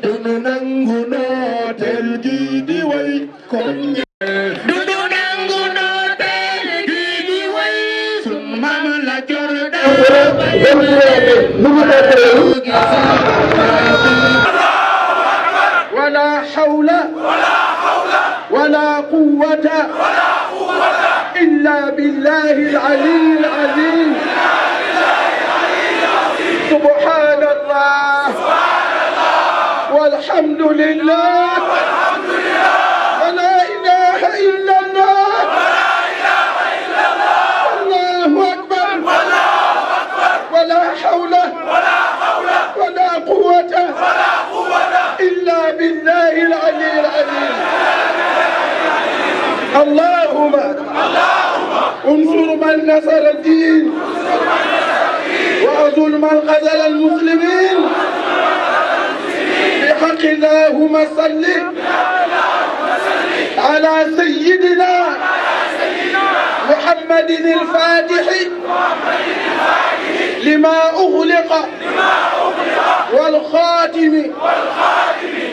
dunu nangu nootel gi di way kon dunu nangu nootel gi di way sun maam la jor da ولا حول ولا قوة إلا بالله العلي العظيم سبحان الله والحمد لله ولا إله إلا الله الله أكبر ولا حول ولا قوة إلا بالله العلي العظيم اللهم انصر من نصر الدين وأذل من خذل المسلمين بحق اللهم صل على سيدنا محمد الفاتح لما أغلق والخاتم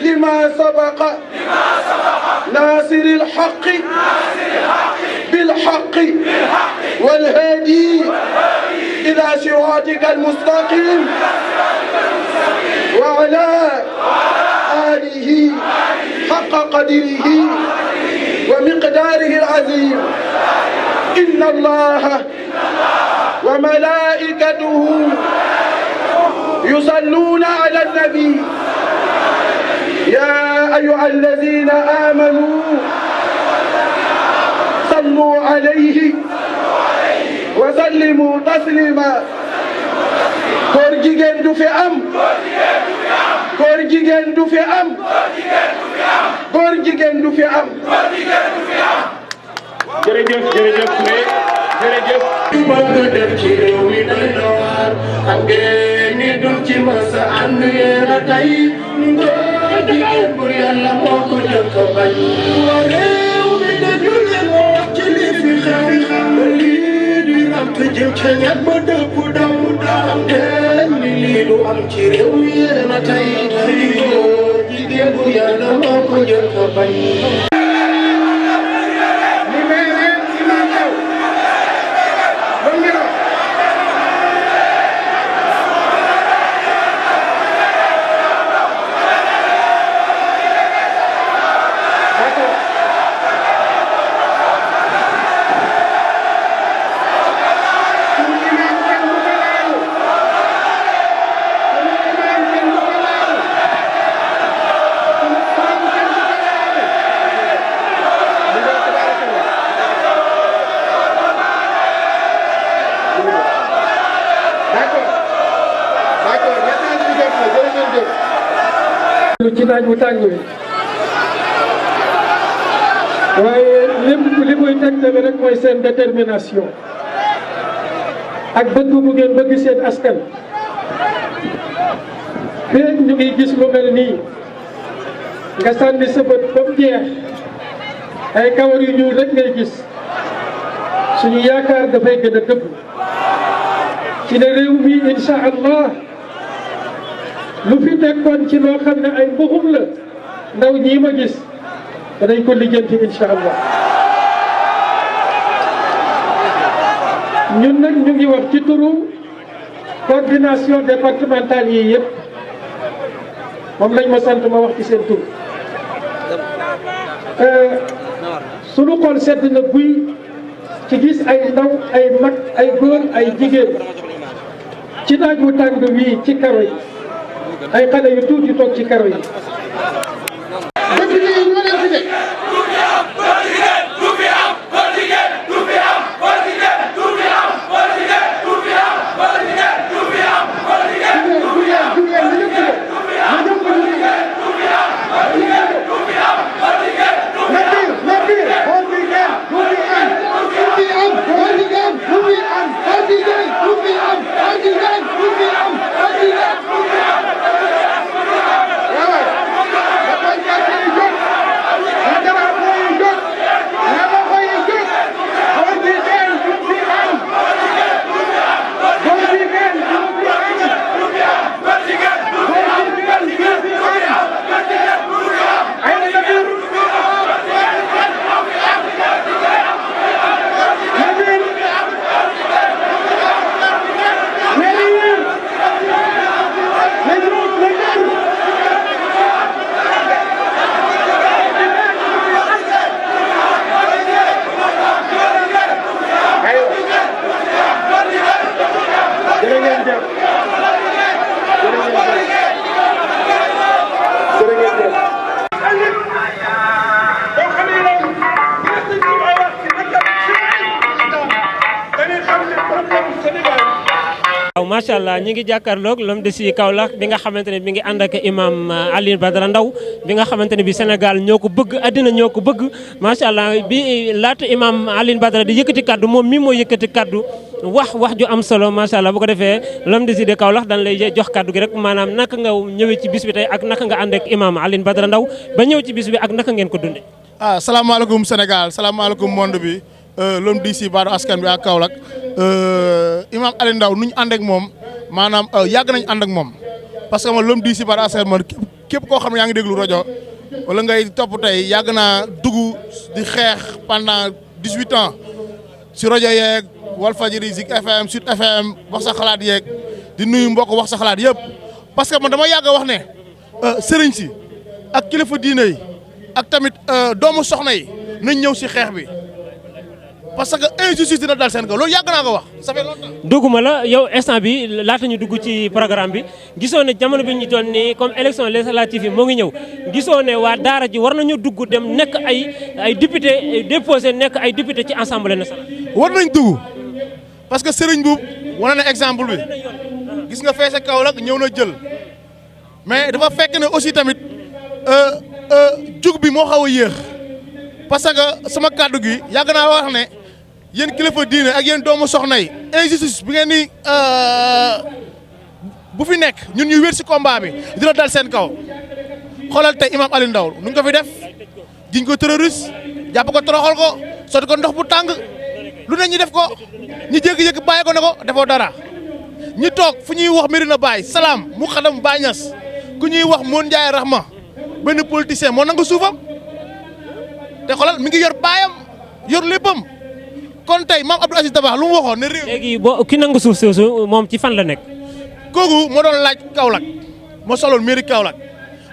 لما سبق ناصر الحق بالحق والهادي إلى صراطك المستقيم وعلى آله حق قدره ومقداره العظيم إن الله وملائكته يصلون على النبي يا أيها الذين آمنوا صلوا عليه وسلموا تسليما góor jigéen du fi am góor jigéen du fi am góor jigéen du fi am jërëjëf jërëjëf jërëjëf bëgg dem ci réew mi doy na waar xam ngeen ni duñ ci mës a ànd yéen a tey góor jigéen bur yàlla moo ko jëkk a bañ waa réew mi déglu leen wax ci li fi xew lii di am te jëm ca ñag ba dëpp daw am ngeen ni lii du am ci réew mi yéen a tey góor jigéen bur yàlla moo ko jëkk a bañ ci naaj bu tàng wi waaye lépp li muy tegtale rek mooy seen détermination ak bëgg bu ngeen bëgg seen askan feeg ñu ngi gis lu mel nii nga sànni sa bët ba mu jeex ay kawar yu ñuul rek ngay gis suñu yaakaar dafay gën a dëbb ci ne réew mi incha allah lu fi nekkoon ci loo xam ne ay mbuxum la ndaw ñii ma gis danañ ko lijjanti incha allah ñun nag ñu ngi wax ci turu coordination départementale yi yëpp moom lañ ma sant ma wax ci seen tur sunu xol sedd na buy ci gis ay ndaw ay mag ay góor ay jigéen ci naaj wu tàng wii ci karo yi ay xale yu tuuti toog ci karo yi macha allah ñi ngi jàkkaarloog l'homme de si Kaolack bi nga xamante ne bi ngi ànd ak imam Alioune Badara Ndao bi nga xamante ne bi Sénégal ñoo ko bëgg addina ñoo ko bëgg macha allah bi laata imam Alioune Badara di yëkkati kaddu moom mi moo yëkkati kaddu wax ju am solo macha allah bu ko defee l'homme de si de Kaolack dañ lay jox kaddu gi rek maanaam naka nga ñëwee ci bis bi tey ak naka nga ànd ak imam Alioune Badara Ndao ba ñëw ci bis bi ak naka ngeen ko dunde salaamaaleykum Sénégal salaamaaleykum monde bi l'homme d'ici baatu askan bi ak Kaolack imam Alioune Ndao nu ñu ànd ak moom maanaam yàgg nañ ànd ak moom parce que man l'homme d'ici baatu askan man képp koo xam ne yaa ngi déglu rajo wala ngay topp tey yàgg naa dugg di xeex pendant 18 ans si rajo yeeg Walfadjri Zik FM Sud FM wax sa xalaat yeeg di nuyu mbokk wax sa xalaat yëpp parce que man dama yàgg a wax ne sëriñ si ak kilifa diine yi ak tamit doomu soxna yi nañ ñëw si xeex bi parce que injustice dina dal seen kaw loolu yàgg naa ko wax ça fait longtemps. dugguma la yow instant bi laata ñu dugg ci programme bi gisoo ne jamono bi ñu toll nii comme élection législative yi moo ngi ñëw gisoo ne waa daara ji war nañu dugg dem nekk ay député déposé nekk ay député ci assemblée nationale. war nañ dugg parce que Serigne Boub wane na exemple bi gis nga feese Kaolack ñëw na jël mais dafa fekk ne aussi tamit jug bi moo xaw a yéex parce que sama kàddu gi yàgg naa wax ne yéen kilifa diine ak yéen doomu soxna yi injustice bi ngeen ni bu fi nekk ñun ñu wér si combat bi dina dal seen kaw xoolal tey imam Alioune Ndao nu ñu ko fi def jiñ ko terroriste jàpp ko toroxal ko sotti ko ndox bu tàng lu ne ñu def ko ñu jékki-jékki bàyyi ko ne ko defoo dara ñi toog fu ñuy wax Medina Baye salaam mu xadam Baye Niass ku ñuy wax Moon Ndiaye Rahma benn politicien moo nangu suufam te xoolal mi ngi yor baayam yor léppam kon tey maam Abdou Aziz Dabakh lu mu waxoon ne réew. léegi boo ki nangu suuf soosu moom ci fan la nekk. kooku moo doon laaj Kaolack moo soloon mairie Kaolack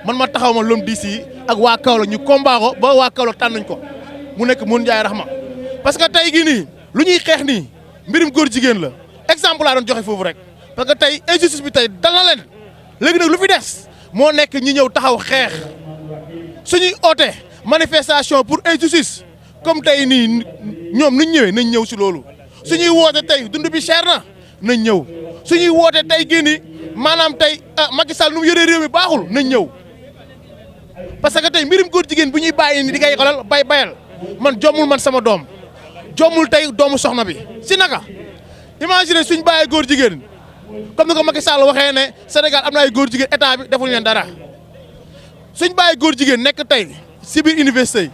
man ma taxaw ma l'homme d'ici ak waa Kaolack ñu combat ko ba waa Kaolack tànn nañ ko mu nekk Moon Ndiaye Rahma parce que tey gii nii lu ñuy xeex nii mbirum góor jigéen la exemple laa doon joxe foofu rek parce que tey injustice bi tey dal na leen léegi nag lu fi des moo nekk ñi ñëw taxaw xeex suñuy oote manifestation pour injustice comme tey nii ñoom nuñ ñëwee nañ ñëw si loolu suñuy woote tey dund bi cher na nañ ñëw suñuy woote tey gii nii maanaam tey Macky Sall nu mu yoree réew mi baaxul nañ ñëw parce que tey mbirum góor jigéen bu ñuy bàyyi ni di ngay xolal bayal man jommul man sama doom jommul tey doomu soxna bi si naka imagine suñ bàyyee góor jigéen comme ni ko Macky Sall waxee ne Sénégal am na ay góor jigéen état bi defuñu leen dara suñ bàyyee góor jigéen nekk tey si biir université yi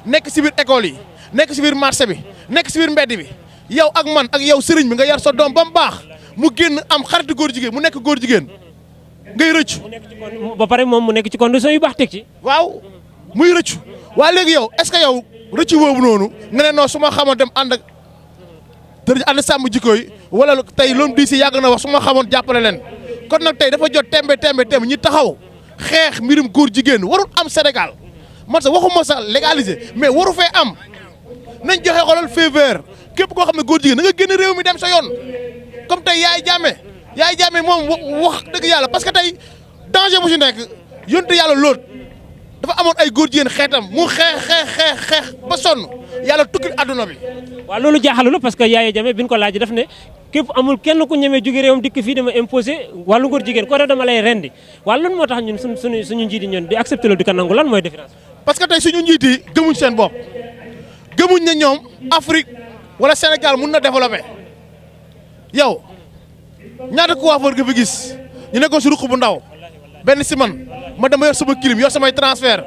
nekk si biir école yi nekk si biir marché bi nekk si biir mbedd bi yow ak man ak yow sëriñ bi nga yar sa doom ba mu baax mu génn am xaritu góor jigéen mu nekk góor jigéen ngay rëccu. ba pare moom mu nekk ci condition yu baax teg ci. waaw muy rëccu waa léegi yow est-ce que yow rëccu boobu noonu nga ne non su ma xamoon dem ànd ak ànd sàmm jikko yi wala tey l'homme d'ici yàgg na wax su ma xamoon jàppale leen kon nag tey dafa jot tembe ñi taxaw xeex mbirum góor jigéen warul am Sénégal man sax waxuma sax légaliser mais waru fee am nañ joxe xoolal feu vert képp koo xam ne góor jigéen da nga génn réew mi dem sa yoon comme tey yaay jàmme moom wax dëgg yàlla parce que tey danger bu si nekk yonte yàlla lool dafa amoon ay góor jigéen xeetam mu xeex ba sonn yàlla tukki àdduna bi. waaw loolu jaaxalu la parce que Yaya Jammeh bi ñu ko laaj daf ne képp amul kenn ku ñemee jóge réewam dikk fii dama imposé wàllu góor jigéen ko def dama lay rendi waaw lan moo tax ñun suñu njiit yi ñun di accepté loolu di ko nangu lan mooy différence. parce que tey suñu njiit yi gëmuñ seen bopp gëmuñ ne ñoom Afrique wala Sénégal mun na développé yow ñaata coiffeur nga fi gis ñu nekkoon si ruq bu ndaw benn si man ma dama yor sama clim yor samay transfert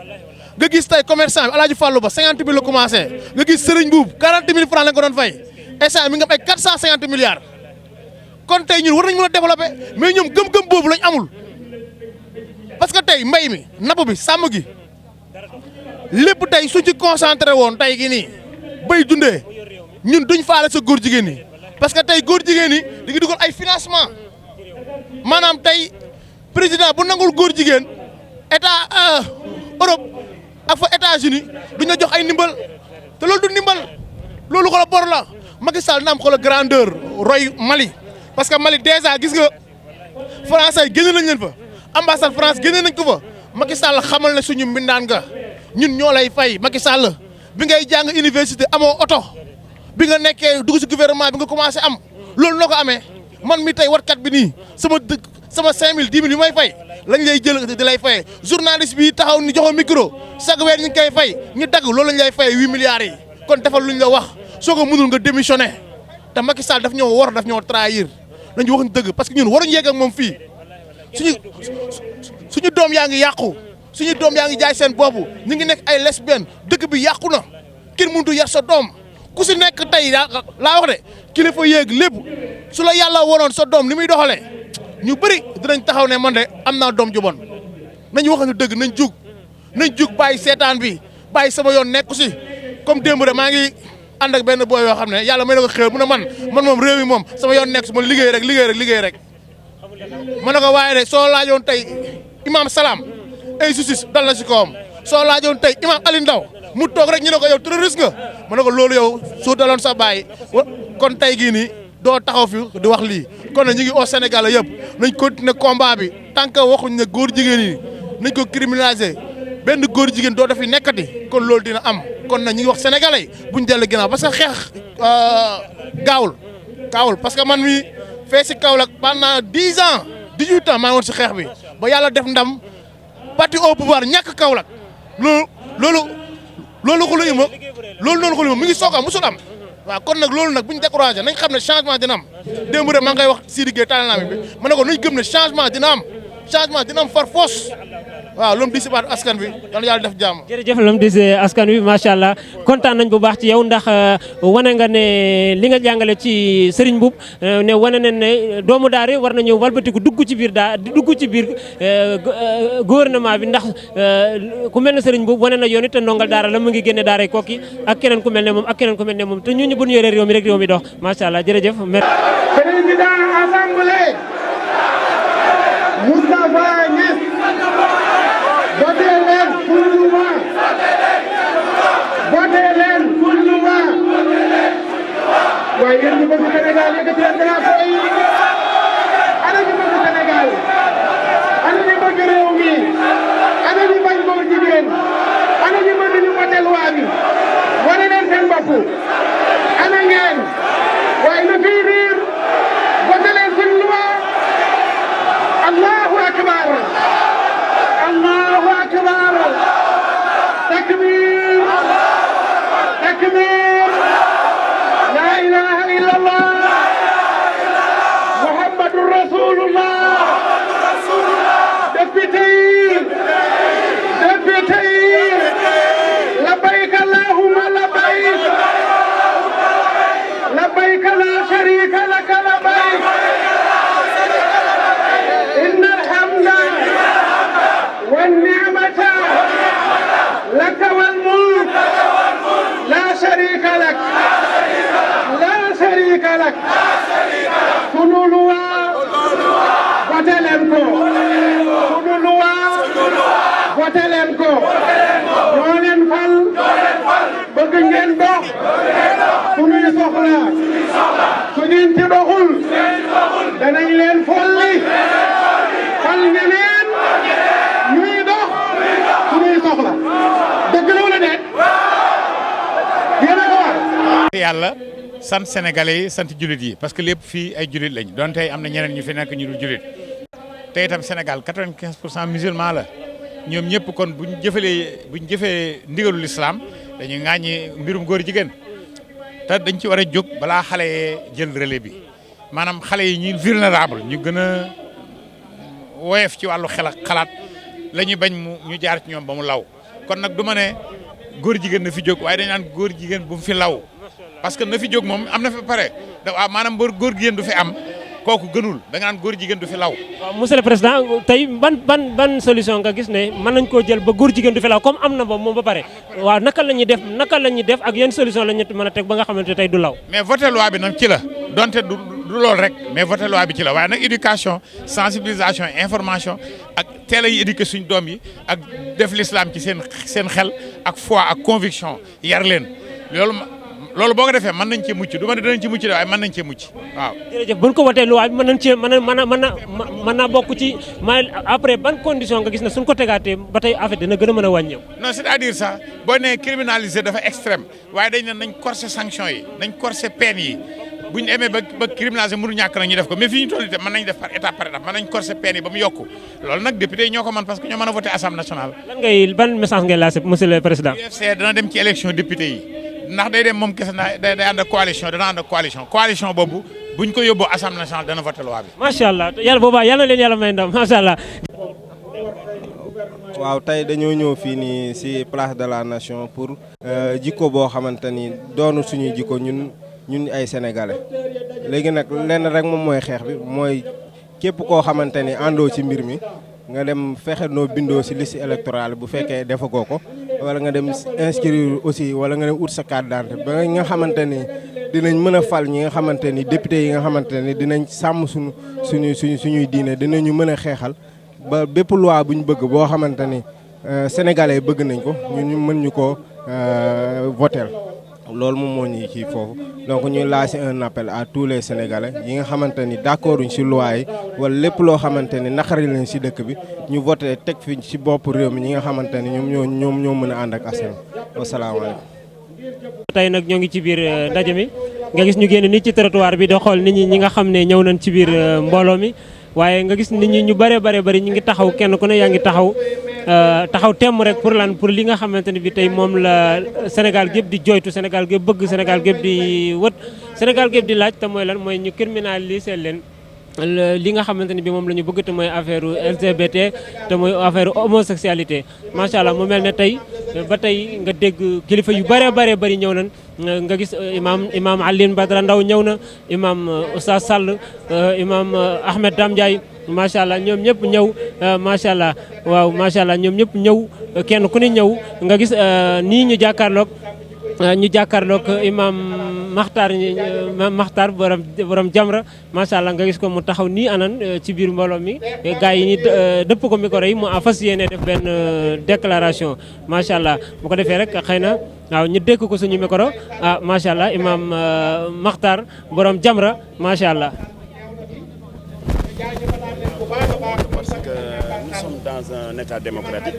nga gis tey commerçant bi Alaaji Fallou Ba 50 000 la commencé nga gis Serigne Boub 40 000 francs lañ ko doon fay instant mi nga am ay 450 milliards kon tey ñun war nañ mën a développé mais ñoom gëm-gëm boobu lañ amul parce que tey mbay mi napp bi sàmm gi lépp tey suñ ci concentré woon tey gi nii bay dundee ñun duñ faale sa góor jigéen ñi parce que tey góor jigéen ñi di ngi dugal ay financement maanaam tey président bu nangul góor jigéen état Europe ak fa États-Unis duñ la jox ay ndimbal te loolu du ndimbal loolu xoolal bor la Macky Sall na am xoolal grandeur roy Mali parce que Mali déjà gis nga français yi génne nañ leen fa ambassade France génne nañ ko fa Macky Sall xamal ne suñu mbindaan nga ñun ñoo lay fay Macky Sall bi ngay jàng université amoo oto bi nga nekkee dugg ci gouvernement bi nga commencé am loolu noo ko amee man mi tey watkat bi nii sama 5000 10 000 yu may fay lañ lay jël di lay fayee journaliste bi taxaw ni joxo micro chaque weer ñu ngi koy fay ñu dagg loolu lañ lay fayee 8 milliards yi kon defal luñ la wax soo ko mënul nga démissionné te Macky Sall daf ñoo war daf ñoo trahir nañu wax dëgg parce que ñun waruñu yegg ak moom fii suñu doom yaa ngi yàqu suñu doom yaa ngi jaay seen boobu ñu ngi nekk ay lesbiennes dëkk bi yàqu na kenn mënut yar sa doom ku si nekk tey laa wax de kilifa yéeg lépp su la yàlla wonoon sa doom li muy doxalee ñu bëri dinañ taxaw ne man de am naa doom ju bon nañu wax dëgg nañ jug bàyyi seetaan bi bàyyi sama yoon nekku si comme démb rek maa ngi ànd ak benn booy yoo xam ne yàlla may na ko xéwal mu ne man moom réew mi moom sama yoon nekk si ma liggéey rek ma ne ko waaye de soo laajoon tey imam Salam injustice dal na si kawam soo laajoon tey imam Ali Ndaw mu toog rek ñu ne ko yow terroriste nga ma ne ko loolu yow su daloon sa baay kon tey gii nii doo taxaw fi di wax lii kon nag ñu ngi au Sénégal yëpp nañ continuer combat bi tant que waxuñ ne góor jigéen yi nañ ko criminaliser benn góor jigéen doo dafi nekkati kon loolu dina am kon nag ñu ngi wax sénégalais buñ dellu ginnaaw parce que xeex gaawul parce que man mi fee si Kaolack pendant 10 ans 18 ans maa ngi woon si xeex bi ba yàlla def ndam parti au pouvoir ñàkk Kaolack loolu xuluma mi ngi soog a musul am waaw kon nag loolu nag bu ñu découragé nañ xam ne changement dina am démb rek maa ngi koy wax Sidi Gueye tànnaa bi ma ne ko nañ gëm ne changement dina am far force waaw loolu di si baat askan bi yàlla def jàmm. jërëjëf loolu di si askan wi macha allah kontaan nañ bu baax ci yow ndax wane nga ne li nga jàngale ci Serigne Mboup ne wane nañ ne doomu daara war nañu walbatiku dugg ci biir gouvernement bi ndax ku mel ne Serigne Mboup wane na yoon it te ndongal daara la mu ngi génne daara Koki ak keneen ku mel ne moom te ñun bu ñu yoree réew mi rek réew mi dox macha allah jërëjëf. président assemblée Moustapha Niasse voté leen pour Louga voté leen pour Louga waaye yéen ñu bëgg Sénégal yëkkati leen drapeau yi ana ñu bëgg Sénégal ana ñu bëgg réew mi ana ñu bañ góor jigéen ana ñu bëgg ñu voté loi bi wane leen seen bopp ana ngeen waaye na fii riir voté leen seen loi Allahu akbar Allahu akbar takbir takbir la ilaha illallah Muhammadur Rasulullah député labbayk Allahumma labbayk labbayk la sharika laka labbayk innal hamda والنعمة لك والملك لا شريك لك sunu luwa voté leen ko sunu luwa voté leen ko ñoo leen fal bëgg ngeen dox sunuy soxla su ngeen ci doxul danañ leen folli fal ngeen ñuy dox sunuy soxla dëgg la wala déet yéen a ko war yàlla sant sénégalais yi sant jullit yi parce que lépp fii ay jullit lañ doon tey am na ñeneen ñu fi nekk ñu dul jullit te itam Sénégal 95% musulman la ñoom ñëpp kon buñ jëfee ndigalul islam dañuy ŋàññi mbirum góor jigéen te dañ ci war a jóg balaa xale yee jël relais bi maanaam xale yi ñuy vulnérable ñu gën a woyof ci wàllu xel ak xalaat la ñuy bañ ñu jaar ci ñoom ba mu law kon nag du ma ne góor jigéen na fi jóg waaye dañ naan góor jigéen bu mu fi law parce que na fi jóg moom am na fi pare waaw maanaam góor jigéen du fi am kooku gënul da nga naan góor jigéen du fi law. waaw monsieur le président tey ban solution nga gis ne mën nañ koo jël ba góor jigéen du fi law comme am na boobu moom ba pare waaw naka la ñuy def ak yan solution la ñu mën a teg ba nga xamante tey du law. mais voté loi bi nag ci la donte du loolu rek mais voté loi bi ci la waaye nag éducation sensibilisation information ak teel a yi éduquer suñ doom yi ak def l'islam ci seen xel ak foi ak conviction yar leen loolu boo ko defee mën nañ cee mucc du ma ne danañ ci mucc de waaye mën nañ cee mucc waaw. jërëjëf bu ñu ko watee loi bi mën nañ cee mën naa bokk ci mais après ban condition nga gis ne suñ ko tegaatee ba tey affaire dina gën a mën a wàññeeku. non c'est-à-dire ça boo nee criminaliser dafa extrême waaye dañ ne nañ corser sanction yi nañ corser peine yi bu ñu demee ba criminalisé mënu ñàkk na ñu def ko mais fi ñu toll itam mën nañ def par étape mën nañ corser peine yi ba mu yokku loolu nag député yi ñoo ko mën parce que ñoo mën a voté assemblée nationale. ban message ngay lancé monsieur le président. UFC dana dem ci élection député yi ndax day dem moom kese day ànd ak coalition dana ànd ak coalition boobu buñ ko yóbboo assemblée nationale dana voté loi bi. macha allah yàlla boobaa yàlla leen yàlla may ndam macha allah. waaw tey dañoo ñëw fii nii ci place de la nation pour jikko boo xamante ni doonu suñu jikko ñun ay sénégalais léegi nag lenn rek moom mooy xeex bi mooy képp koo xamante ni àndoo ci mbir mi nga dem fexe noo bindoo ci liste électorale bu fekkee defagoo ko wala nga dem inscrire aussi wala nga dem ut sa carte d'identité ba nga xamante ni dinañ mën a fal ñi nga xamante ni député yi nga xamante ni dinañ sàmm suñuy diine dinañu mën a xeexal ba bépp loi bu ñu bëgg boo xamante ni sénégalais bëgg nañ ko ñu mën ñu ko voter loolu moom moo ñu ci foofu donc ñuy lancer un appel à tous les sénégalais yi nga xamante ni d'accorduñ ci loi yi wala lépp loo xamante ni naqari leen ci dëkk bi ñu voté teg fi ci bopp réew mi ñi nga xamante ni ñoom ñoo mën a ànd ak askan wi wasalaamaaleykum. tey nag ñoo ngi ci biir ndaje mi nga gis ñu génn nit ci trottoir bi di xool nit ñi nga xam ne ñëw nañ ci biir mbooloo mi waaye nga gis nit ñi ñu bëree bëri ñu ngi taxaw kenn ku ne yaa ngi taxaw temm rek pour lan pour li nga xamante ne bi tey moom la Sénégal gépp di joytu Sénégal gépp bëgg Sénégal gépp di wët Sénégal gépp di laaj te mooy lan mooy ñu criminaliser leen li nga xamante ne bi moom la ñu bëgg te mooy affaire LGBT te mooy affaire homosexualité macha allah mu mel ne tey ba tey nga dégg kilifa yu bëree bëri ñëw nañ nga gis imam Alioune Badara Ndao ñëw na imam Oustaz Sall imam Ahmed Dame Ndiaye macha allah ñoom ñëpp ñëw macha allah waaw macha allah ñoom ñëpp ñëw kenn ku ne ñëw nga gis nii ñu jàkkaarloog imam Makhtar borom Jamra macha allah nga gis ko mu taxaw nii anan ci biir mbooloo mi gars yi ni dëpp ko micro yi mu fas yéene def benn déclaration macha allah bu ko defee rek xëy na waaw ñu dékk ko suñu micro macha allah imam Makhtar borom Jamra macha allah. Parce que nous sommes dans un État démocratique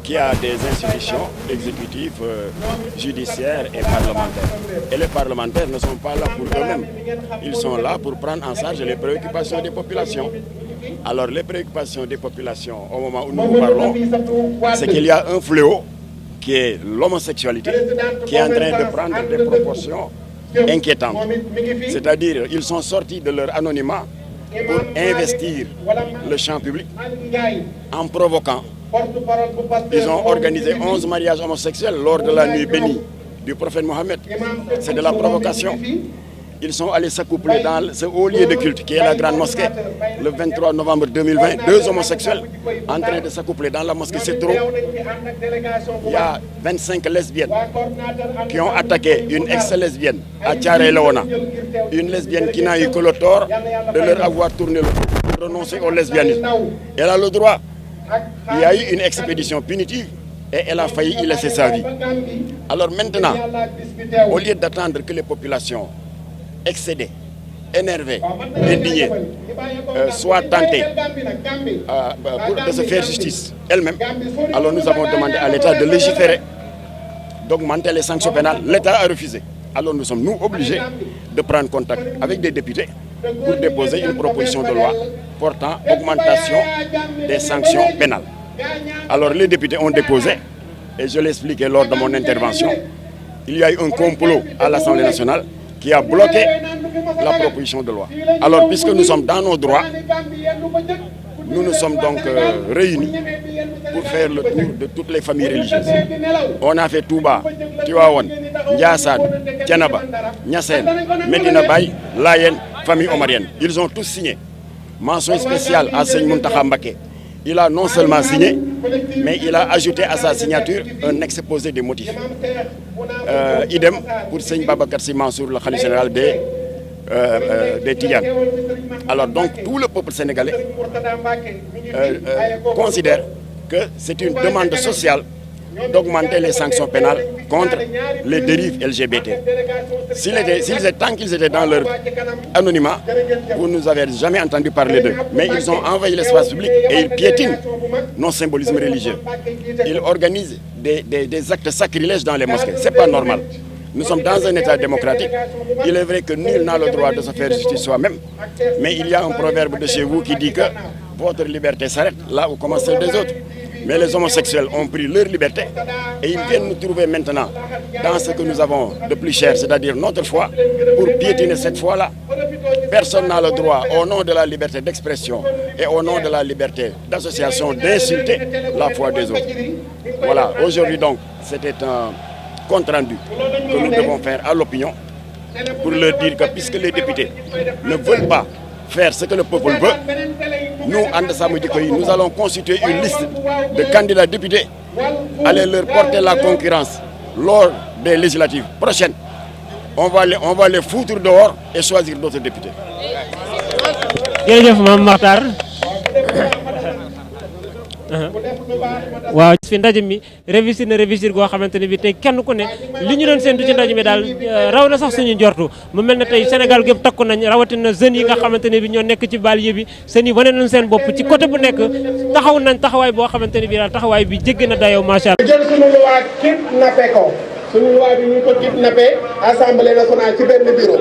qui a des institutions exécutives, judiciaires et parlementaires. Et les parlementaires ne sont pas là pour eux-mêmes. Ils sont là pour prendre en charge les préoccupations des populations. Alors les préoccupations des populations au moment où nous vous parlons, c'est qu'il y a un fléau qui est l'homosexualité, qui est en train de prendre des proportions inquiétantes. C'est-à-dire ils sont sortis de leur anonymat pour investir le champ public en provoquant. Ils ont organisé 11 mariages homosexuels lors de la nuit bénie du prophète Mohammed. C'est de la provocation. Ils sont allés s'accoupler dans ce haut lieu de culte qui est la grande mosquée le 23 novembre 2020. 2 homosexuels en train de s'accoupler dans la mosquée, c'est trop. Il y a 25 lesbiennes qui ont attaqué une ex-lesbienne à Thiaroye Léona. Une lesbienne qui n'a eu que le tort de leur avoir tourné le dos pour renoncer au lesbianisme. Elle a le droit. Il y a eu une expédition punitive et elle a failli y laisser sa vie. Alors maintenant, au lieu d'attendre que les populations excédées, énervées, indignées, soient tentées de se faire justice elles-mêmes, alors nous avons demandé à l'État de légiférer, d'augmenter les sanctions pénales. L'État a refusé. Alors nous sommes, nous, obligés de prendre contact avec des députés pour déposer une proposition de loi portant augmentation des sanctions pénales. Alors les députés ont déposé, et je l'ai expliqué lors de mon intervention, il y a eu un complot à l'Assemblée nationale qui a bloqué la proposition de loi. Alors, puisque nous sommes dans nos droits, nous nous sommes donc réunis pour faire le tour de toutes les familles religieuses. On a fait Touba, Tivaouane, Ndiassane, Thiénaba, Niassène, Medina Baye, Layène, famille omarienne. Ils ont tous signé. Mention spéciale à Seigne Mountakha Mbacké. Il a non seulement signé, mais il a ajouté à sa signature un exposé des motifs. Idem pour Seigne Babacar Sy Mansour, le khalife général des Tidianes. Alors donc tout le peuple sénégalais considère que c'est une demande sociale d'augmenter les sanctions pénales contre les dérives LGBT. Tant qu'ils étaient dans leur anonymat, vous ne nous avez jamais entendu parler d'eux. Mais ils ont envahi l'espace public et ils piétinent nos symbolismes religieux. Ils organisent des actes sacrilèges dans les mosquées. Ce n'est pas normal. Nous sommes dans un État démocratique. Il est vrai que nul n'a le droit de se faire justice soi-même. Mais il y a un proverbe de chez vous qui dit que votre liberté s'arrête là où commence celle des autres. Mais les homosexuels ont pris leur liberté et ils viennent nous trouver maintenant dans ce que nous avons de plus cher, c'est-à-dire notre foi, pour piétiner cette foi-là. Personne n'a le droit, au nom de la liberté d'expression et au nom de la liberté d'association, d'insulter la foi des autres. Voilà, aujourd'hui donc, c'était un compte-rendu que nous devons faire à l'opinion pour leur dire que puisque les députés ne veulent pas faire ce que le peuple veut, nous, And Samm Jikko Yi, nous allons constituer une liste de candidats députés, aller leur porter la concurrence lors des législatives prochaines. On va les foutre dehors et choisir d'autres députés. jërëjëf Mame Makhtar waaw fi ndaje mi réussir na réussir goo xamante ne bi tey kenn ku ne li ñu doon séntu ci ndaje mi daal raw na sax suñu njortu mu mel ne tey Sénégal gépp takku nañ rawatina jeunes yi nga xamante ne bi ñoo nekk ci banlieue bi seen yi wane nañ seen bopp ci côté bu nekk taxaw nañ taxawaay boo xamante ne bi daal taxawaay bi jéggi na dayoo macha Allah. jël suñu loi kidnappé ko suñu loi bi ñu ko kidnappé assemblée nationale ci benn bureau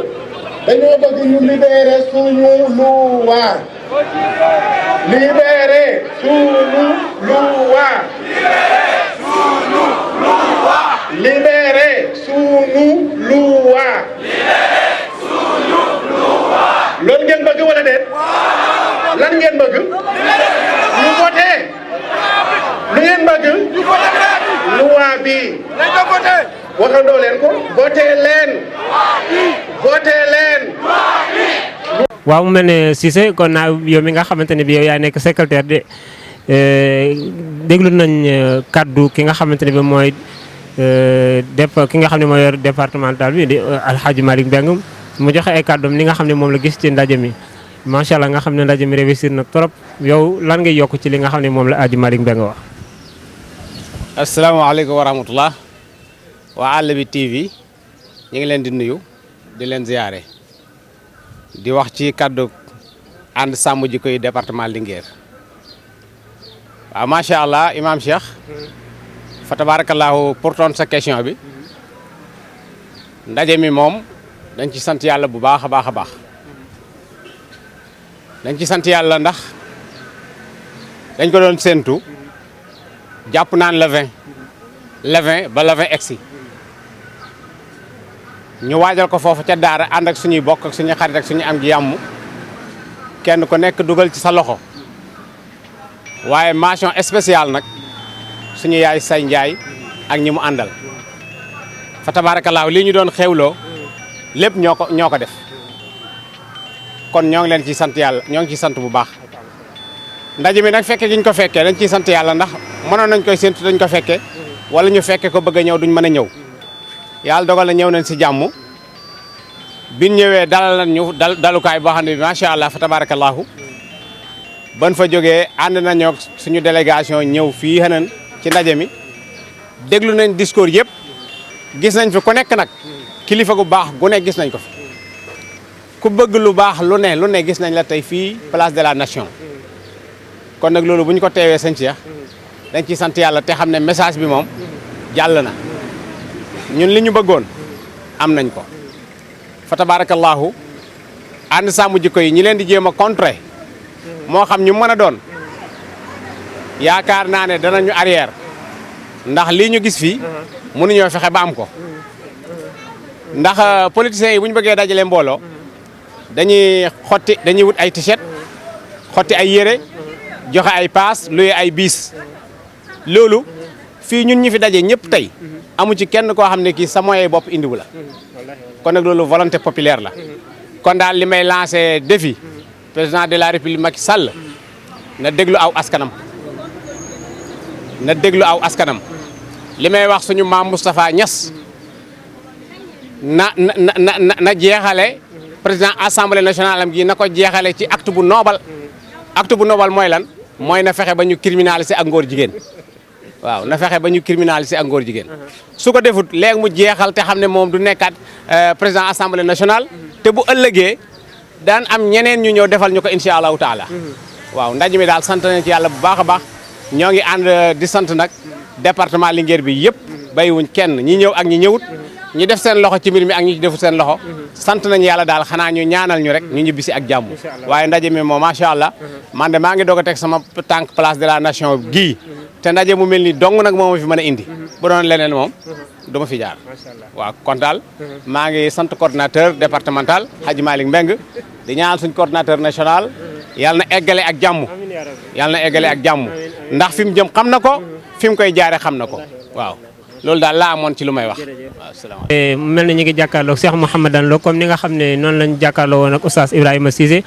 dañoo bëgg ñu libérer suñu loi libérer suñu loi libérer suñu loi loolu ngeen bëgg wala déet lan ngeen bëgg ñu voté lu ngeen bëgg loi bi waxandoo leen ko voté leen waaw mu mel ne Cissé kon naa yow mi nga xamante ne bi yow yaa nekk secrétaire de déglu nañ kaddu ki nga xamante ne bi mooy ki nga xam ne mooy yor départemental bi di Alhaji Malick Mbengue mu joxe ay kàddoom li nga xam ne moom la gis ci ndaje mi macha allah nga xam ne ndaje mi réussir na trop yow lan ngay yokk ci li nga xam ne moom la Alhaji Malick Mbengue wax. asalaamaaleykum wa rahmatullah waa Àll bi TV ñu ngi leen di nuyu di leen ziyaare di wax ci kaddu And Samm Jikko Yi département Linguère waaw macha allah Imam Cheikh fa tabarakallahu pour tontu sa question bi ndaje mi moom dañ ci sant yàlla bu baax a baax a baax dañ ci sant yàlla ndax dañ ko doon séentu jàpp naan le 20 ba le 20 egsi ñu waajal ko foofu ca daara ànd ak suñuy bokk ak suñuy xarit ak suñu am ji yàmm kenn ku nekk dugal ci sa loxo waaye mention spéciale nag suñu yaay say njaay ak ñi mu àndal fa tabaarakallaahu lii ñu doon xewloo lépp ñoo ko def kon ñoo ngi leen ciy sant yàlla ñoo ngi ciy sant bu baax ndaje mi nag fekke gi ñu ko fekkee dañ ciy sant yàlla ndax mënoon nañ koy séntu dañ ko fekke wala ñu fekke ko bëgg a ñëw duñ mën a ñëw yàlla dogal na ñëw nañ si jàmm biñ ñëwee dalal nañ ñu dalukaay boo xam ne bi macha allah fa tabarakallahu ban fa jógee ànd nañoo suñu délégation ñëw fii xënan ci ndaje mi déglu nañ discours yëpp gis nañ fi ku nekk nag kilifa gu baax gu ne gis nañ ko fi ku bëgg lu baax lu ne gis nañ la tey fii place de la nation kon nag loolu bu ñu ko teewee sëñ Cheikh dañ ciy sant yàlla te xam ne message bi moom jàll na ñun li ñu bëggoon am nañ ko fa tabarakallahu And Samm Jikko Yi ñi leen di jéem a contrer moo xam ñu mën a doon yaakaar naa ne danañu arrière ndax lii ñu gis fii mënuñoo fexe ba am ko ndax politiciens yi bu ñu bëggee dajale mbooloo dañuy wut ay t-shirt xotti ay yére joxe ay paas luye ay biis loolu fii ñun ñi fi daje ñëpp tey amu ci kenn koo xam ne kii sa moyen bopp indiwu la kon nag loolu volonté populaire la kon daal li may lancé défi président de la république Macky Sall na déglu aw askanam li may wax suñu maam Moustapha Niass na jeexale président assemblée nationale am gi na ko jeexale ci acte bu noble mooy lan mooy na fexe ba ñu criminaliser ak ngóor jigéen waaw na fexe ba ñu criminaliser ak ngóor jigéen su ko defut léegi mu jeexal te xam ne moom du nekkaat président assemblée nationale te bu ëllëgee daan am ñeneen ñu ñëw defal ñu ko incha allahu taala waaw ndaje mi daal sant nañ ci yàlla bu baax a baax ñoo ngi ànd di sant nag département Linguère bi yëpp bàyyiwuñ kenn ñi ñëw ak ñi ñëwut ñi def seen loxo ci mbir mi ak ñi ci defu seen loxo sant nañu yàlla daal xanaa ñu ñaanal ñu rek ñu ñibbisi ak jàmm waaye ndaje mi moom macha allah man de maa ngi doog a teg sama tànk place de la nation gii te ndaje mu mel ni dong nag moo ma fi mën a indi bu doon leneen moom duma fi jaar waaw kon daal maa ngi sant coordinateur départemental Hadji Malick Mbeng di ñaanal suñ coordinateur national yàlla na eggale ak jàmm yàlla na eggale ak jàmm ndax fi mu jëm xam na ko fi mu koy jaare xam na ko waaw loolu daal laa amoon ci lu may wax waaw salaamaaleykum. mel na ñu ngi jàkkaarloog Cheikh Mouhamadane Lo comme ni nga xam ne noonu lañ jàkkaarloo woon ak oustaz Ibrahima Cissé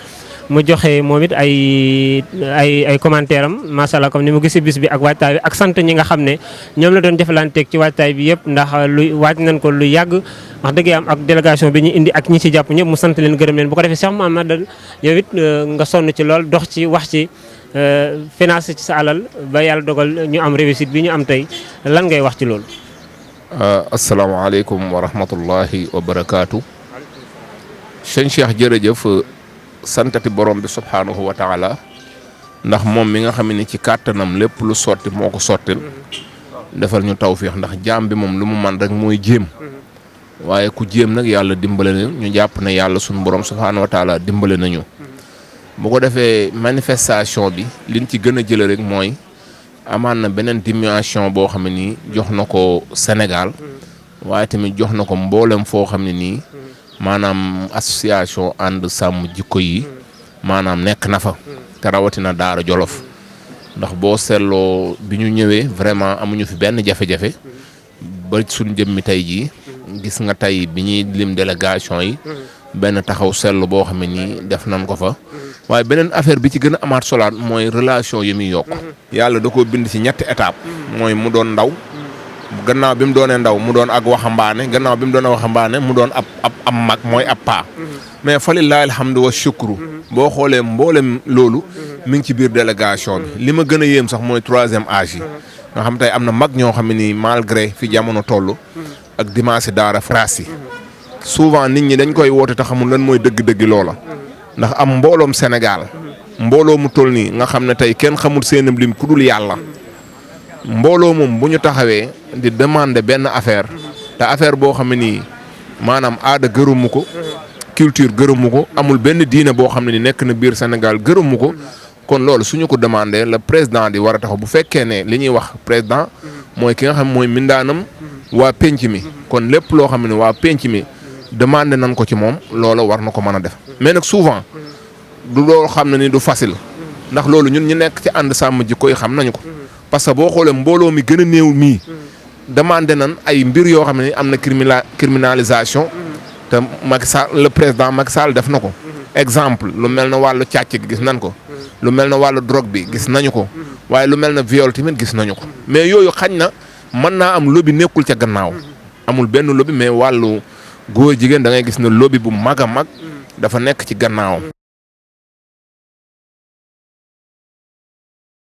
mu joxe moom it ay commentaire am macha allah comme ni mu gisee bis bi ak waajtaay bi ak sant ñi nga xam ne ñoom la doon jëflanteeg ci waajtaay bi yëpp ndax waaj nañ ko lu yàgg wax dëgg am ak délégation bi ñu indi ak ñi ci jàpp ñëpp mu sant leen gërëm leen bu ko defee Cheikh Mouhamadane yow it nga sonn ci lool dox ci wax ci finance ci sa alal ba yàlla dogal ñu am réussite bi ñu am tey lan ngay wax ci loolu. asalaamaaleykum wa rahmatullahi wa barakaatu. sëñ Cheikh jërëjëf santati borom bi subhaanahu wa taala ndax moom mi nga xam ne ci kàttanam lépp lu sotti moo ko sottil defal ñu tawfiix ndax jaam bi moom lu mu man rek mooy jéem waaye ku jéem nag yàlla dimbale nañu ñu jàpp ne yàlla suñu borom subhaanahu wa taala dimbale nañu. bu ko defee manifestation bi liñ ci gën a jëlee rek mooy amaan na beneen dimension boo xam ne nii jox na ko Sénégal waaye tamit jox na ko mboolem foo xam ne nii maanaam association ànd sàmm jikko yi maanaam nekk na fa te rawatina Daara Jolof ndax boo seetloo bi ñu ñëwee vraiment amuñu fi benn jafe-jafe ba suñ jëmmi tey jii gis nga tey bi ñuy lim délégation yi benn taxaw seetlu boo xam ne nii def nañ ko fa waaye beneen affaire bi ci gën a amaat solaat mooy relation yi muy yokk yàlla da koo bind ci ñetti étape mooy mu doon ndaw gannaaw bi mu doonee ndaw mu doon ak waxambaane gannaaw bi mu doonee waxambaane mu doon ab mag mooy ab paa mais falillaahi alhamdu wa shukru boo xoolee mboolem loolu mi ngi ci biir délégation bi li ma gën a yéem sax mooy 3e âge yi nga xam tey am na mag ñoo xam ne nii malgré fi jamono toll ak dimanche daara France yi souvent nit ñi dañ koy woote te xamul lan mooy dëgg-dëgg loola ndax am mbooloom Sénégal mbooloo mu toll nii nga xam ne tey kenn xamul seen lim ku dul yàlla mbooloo moom bu ñu taxawee di demander benn affaire te affaire boo xam ne nii maanaam aada gërëmu ko culture gërëmu ko amul benn diine boo xam ne ni nekk na biir Sénégal gërëmu ko kon loolu suñu ko demandé le président di war a taxaw bu fekkee ne li ñuy wax président mooy ki nga xam mooy mindaanam waa penc mi kon lépp loo xam ne waa penc mi demandé nañ ko ci moom loola war na ko mën a def mais nag souvent du loolu xam ne ni du facile ndax loolu ñun ñu nekk ci ànd sàmm jikko yi xam nañu ko parce que boo xoolee mbooloo mi gën a néew mii demandé nañ ay mbir yoo xam ne ni am na criminalisation te Macky Sall le président Macky Sall def na ko exemple lu mel na wàllu càcc gi gis nañ ko lu mel na wàllu drogue bi gis nañu ko waaye lu mel na viol tamit gis nañu ko mais yooyu xañ na mën naa am lobby nekkul ca gannaaw amul benn lobby mais wàllu góor jigéen da ngay gis ne lobby bu mag a mag dafa nekk ci gannaawam